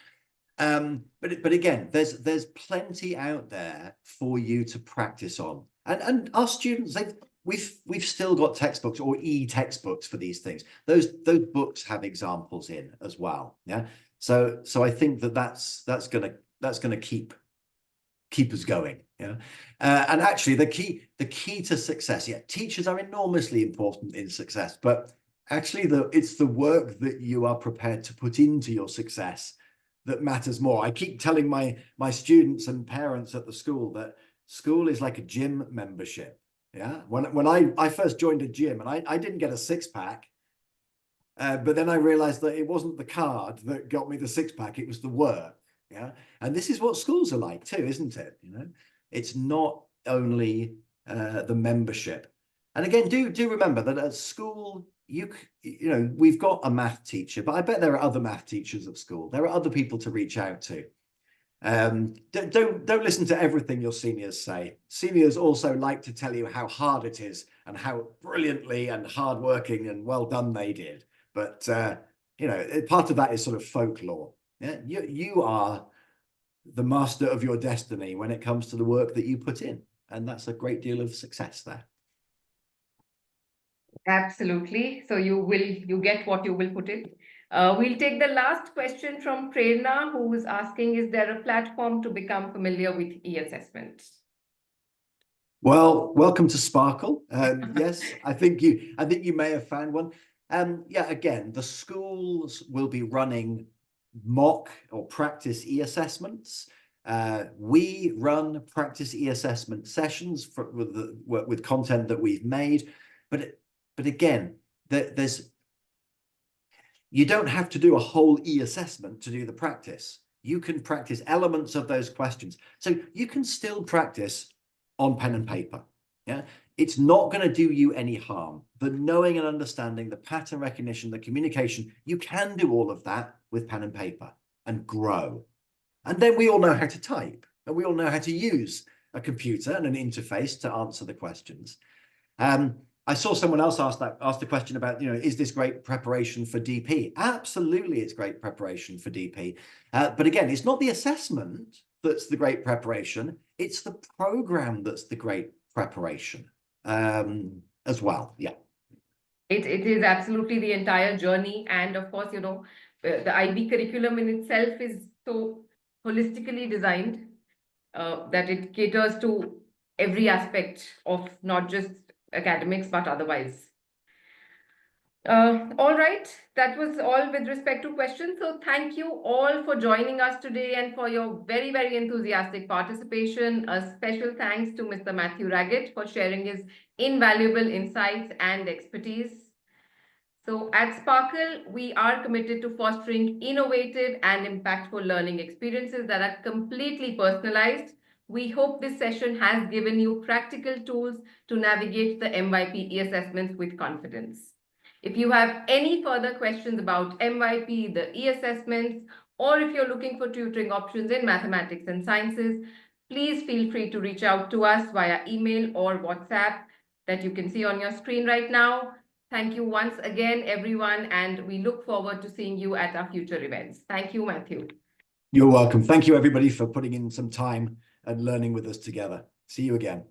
Speaker 2: But again, there's plenty out there for you to practice on, and our students, we've still got textbooks or e-textbooks for these things. Those books have examples in as well. Yeah, so I think that's gonna keep us going. Yeah, and actually the key to success. Yeah, teachers are enormously important in success, but actually it's the work that you are prepared to put into your success that matters more. I keep telling my students and parents at the school that school is like a gym membership. Yeah, when I first joined a gym, and I didn't get a six-pack, but then I realized that it wasn't the card that got me the six-pack, it was the work. Yeah, and this is what schools are like too, isn't it? It's not only the membership. And again, do remember that at school, we've got a math teacher, but I bet there are other math teachers at school. There are other people to reach out to. Don't listen to everything your seniors say. Seniors also like to tell you how hard it is and how brilliantly and hardworking and well done they did. But part of that is sort of folklore. Yeah, you are the master of your destiny when it comes to the work that you put in, and that's a great deal of success there.
Speaker 1: Absolutely. So you get what you will put in. We'll take the last question from Prerna, who is asking, is there a platform to become familiar with eAssessments?
Speaker 2: Well, welcome to Sparkl. Yes, I think you may have found one. Yeah, again, the schools will be running mock or practice eAssessments. We run practice eAssessment sessions with content that we've made, but again, you don't have to do a whole e-assessment to do the practice. You can practice elements of those questions. So you can still practice on pen and paper. Yeah, it's not going to do you any harm. The knowing and understanding, the pattern recognition, the communication, you can do all of that with pen and paper and grow. And then we all know how to type, and we all know how to use a computer and an interface to answer the questions. I saw someone else ask the question about, is this great preparation for DP? Absolutely, it's great preparation for DP. But again, it's not the assessment that's the great preparation. It's the program that's the great preparation as well. Yeah.
Speaker 1: It is absolutely the entire journey. And of course, the IB curriculum in itself is so holistically designed that it caters to every aspect of not just academics, but otherwise. All right, that was all with respect to questions. So thank you all for joining us today and for your very, very enthusiastic participation. A special thanks to Mr. Matthew Raggett for sharing his invaluable insights and expertise. So at Sparkl, we are committed to fostering innovative and impactful learning experiences that are completely personalized. We hope this session has given you practical tools to navigate the MYP eAssessments with confidence. If you have any further questions about MYP, the eAssessments, or if you're looking for tutoring options in mathematics and sciences, please feel free to reach out to us via email or WhatsApp that you can see on your screen right now. Thank you once again, everyone, and we look forward to seeing you at our future events. Thank you, Matthew.
Speaker 2: You're welcome. Thank you, everybody, for putting in some time and learning with us together. See you again.